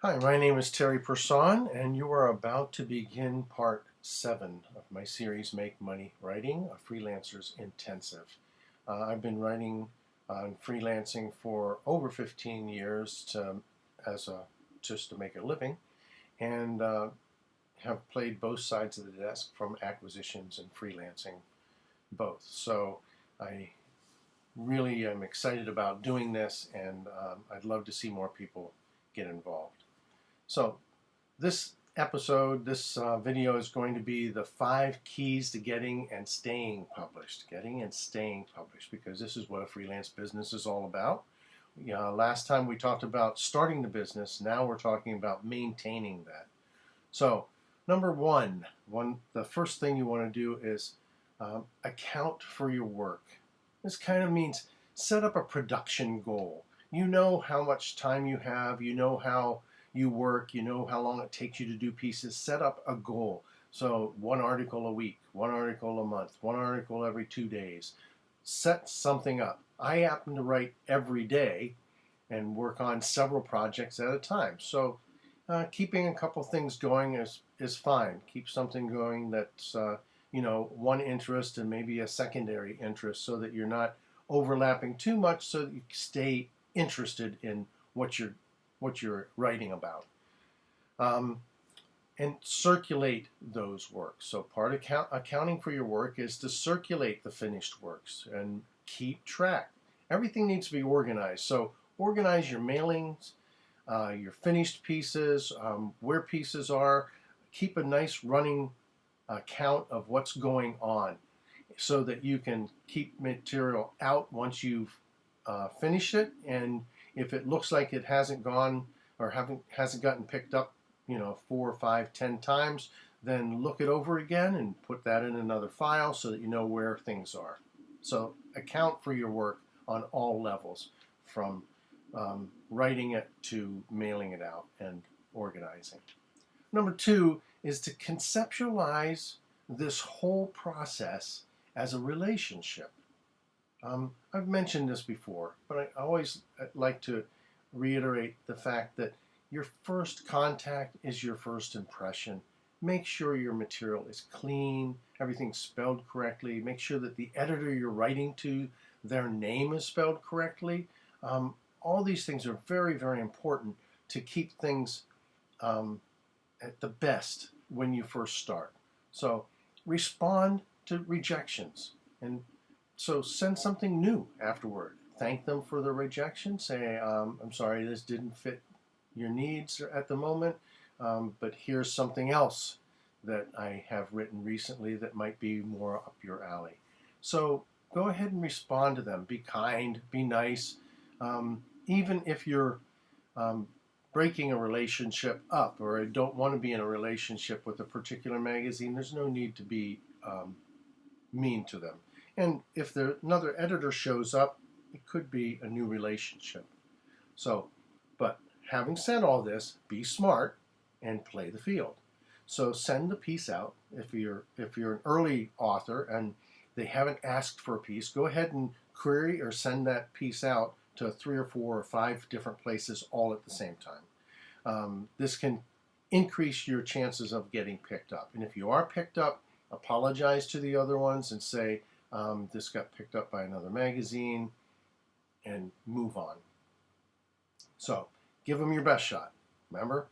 Hi, my name is Terry Person, and you are about to begin part 7 of my series Make Money Writing, a Freelancer's Intensive. I've been writing on freelancing for over 15 years just to make a living, and have played both sides of the desk from acquisitions and freelancing both. So I really am excited about doing this, and I'd love to see more people get involved. So this video is going to be the 5 keys to getting and staying published. Getting and staying published, because this is what a freelance business is all about. Last time we talked about starting the business. Now we're talking about maintaining that. So, number one, the first thing you want to do is account for your work. This kind of means set up a production goal. You know how much time you have, you know how you work, you know how long it takes you to do pieces. Set up a goal. So 1 article a week, 1 article a month, 1 article every 2 days. Set something up. I happen to write every day and work on several projects at a time. So keeping a couple things going is fine. Keep something going that's one interest and maybe a secondary interest, so that you're not overlapping too much, so that you stay interested in what you're writing about. And circulate those works. So part of accounting for your work is to circulate the finished works and keep track. Everything needs to be organized. So organize your mailings, your finished pieces, where pieces are. Keep a nice running count of what's going on, so that you can keep material out once you've finished it. And if it looks like it hasn't gone or hasn't gotten picked up, 4 or 5, 10 times, then look it over again and put that in another file so that you know where things are. So account for your work on all levels, from writing it to mailing it out and organizing. Number 2 is to conceptualize this whole process as a relationship. I've mentioned this before, but I always like to reiterate the fact that your first contact is your first impression. Make sure your material is clean, everything's spelled correctly. Make sure that the editor you're writing to, their name is spelled correctly. All these things are very, very important to keep things at the best when you first start. So respond to rejections, and so send something new afterward. Thank them for the rejection. Say, I'm sorry, this didn't fit your needs at the moment, but here's something else that I have written recently that might be more up your alley. So go ahead and respond to them. Be kind, be nice. Even if you're breaking a relationship up, or don't want to be in a relationship with a particular magazine, there's no need to be mean to them. And if another editor shows up, it could be a new relationship. So, but having said all this, be smart and play the field. So send the piece out. If you're an early author and they haven't asked for a piece, go ahead and query or send that piece out to 3 or 4 or 5 different places all at the same time. This can increase your chances of getting picked up. And if you are picked up, apologize to the other ones and say, this got picked up by another magazine, and move on. So give them your best shot. Remember,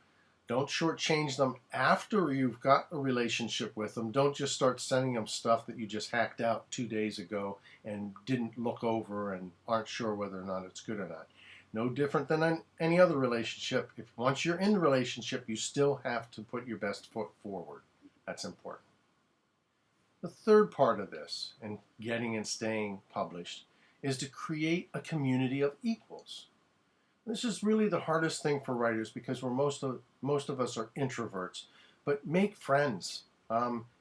don't shortchange them after you've got a relationship with them. Don't just start sending them stuff that you just hacked out 2 days ago and didn't look over and aren't sure whether or not it's good or not. No different than any other relationship. If once you're in the relationship, you still have to put your best foot forward. That's important. The third part of this, in getting and staying published, is to create a community of equals. This is really the hardest thing for writers, because most of us are introverts. But make friends.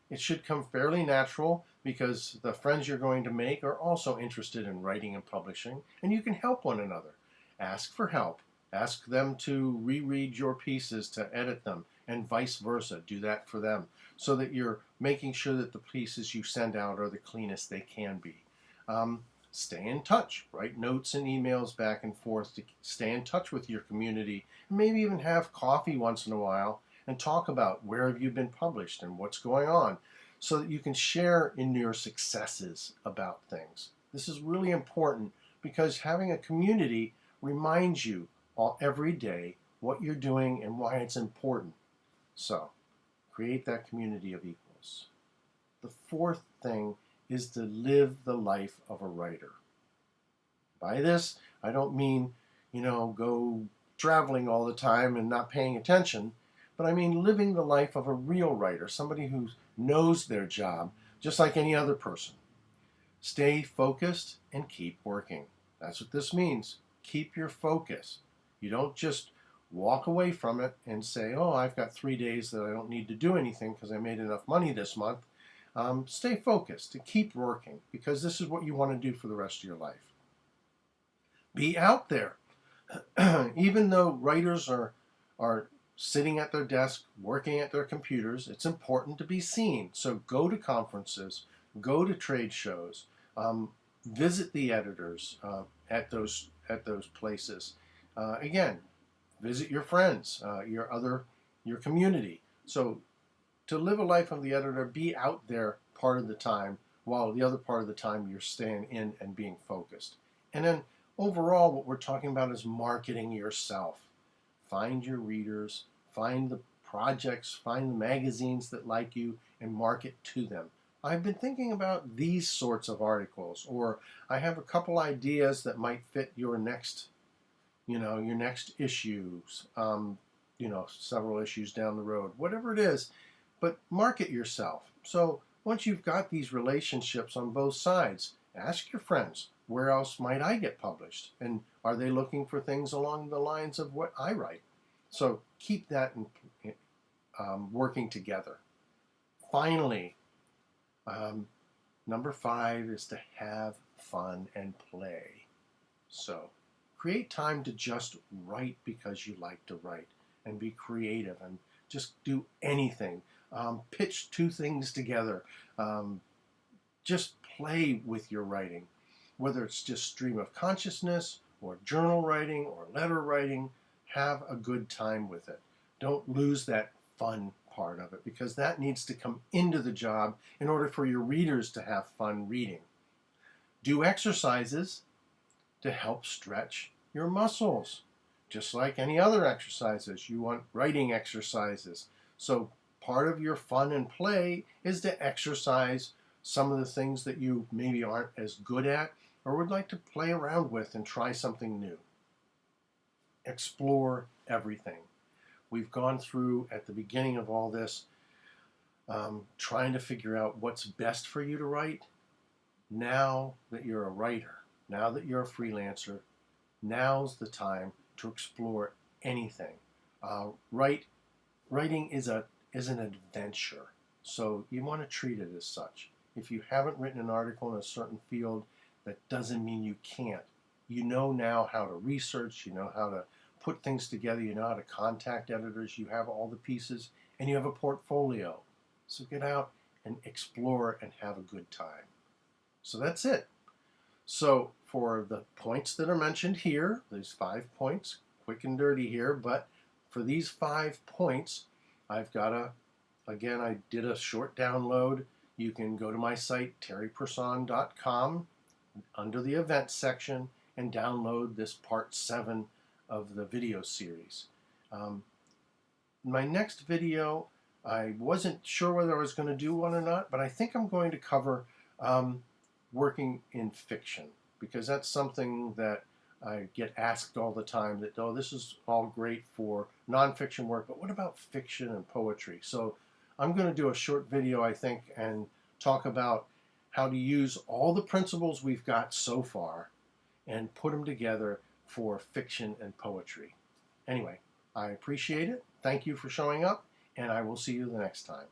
It should come fairly natural, because the friends you're going to make are also interested in writing and publishing, and you can help one another. Ask for help. Ask them to reread your pieces, to edit them, and vice versa. Do that for them, so that you're making sure that the pieces you send out are the cleanest they can be. Stay in touch. Write notes and emails back and forth to stay in touch with your community. And maybe even have coffee once in a while and talk about where have you been published and what's going on, so that you can share in your successes about things. This is really important because having a community reminds you every day what you're doing and why it's important. So, create that community of equals. The fourth thing is to live the life of a writer. By this, I don't mean, go traveling all the time and not paying attention, but I mean living the life of a real writer, somebody who knows their job just like any other person. Stay focused and keep working. That's what this means. Keep your focus. You don't just walk away from it and say, oh, I've got 3 days that I don't need to do anything because I made enough money this month. Stay focused and keep working, because this is what you want to do for the rest of your life. Be out there. Even though writers are sitting at their desk, working at their computers, it's important to be seen. So go to conferences, go to trade shows, visit the editors at those places. Again, visit your friends, your community. So to live a life of the editor, be out there part of the time, while the other part of the time you're staying in and being focused. And then overall, what we're talking about is marketing yourself. Find your readers, find the projects, find the magazines that like you, and market to them. I've been thinking about these sorts of articles, or I have a couple ideas that might fit your next issues, several issues down the road, whatever it is. But market yourself. So once you've got these relationships on both sides, ask your friends, where else might I get published? And are they looking for things along the lines of what I write? So keep that working together. Finally, number 5 is to have fun and play. So create time to just write because you like to write, and be creative and just do anything. Pitch 2 things together. Just play with your writing, whether it's just stream of consciousness or journal writing or letter writing. Have a good time with it. Don't lose that fun part of it, because that needs to come into the job in order for your readers to have fun reading. Do exercises to help stretch your muscles. Just like any other exercises, you want writing exercises. So part of your fun and play is to exercise some of the things that you maybe aren't as good at or would like to play around with and try something new. Explore everything. We've gone through, at the beginning of all this, trying to figure out what's best for you to write. Now that you're a writer, now that you're a freelancer, now's the time to explore anything. Writing is an adventure, so you want to treat it as such. If you haven't written an article in a certain field, that doesn't mean you can't. You know now how to research, you know how to put things together, you know how to contact editors, you have all the pieces, and you have a portfolio. So get out and explore and have a good time. So that's it. So for the points that are mentioned here, these 5 points, quick and dirty here, but for these 5 points, I've got again, I did a short download. You can go to my site, terryperson.com, under the events section, and download this part 7 of the video series. My next video, I wasn't sure whether I was going to do one or not, but I think I'm going to cover working in fiction, because that's something that I get asked all the time, that, oh, this is all great for nonfiction work, but what about fiction and poetry? So I'm going to do a short video, I think, and talk about how to use all the principles we've got so far and put them together for fiction and poetry. Anyway, I appreciate it. Thank you for showing up, and I will see you the next time.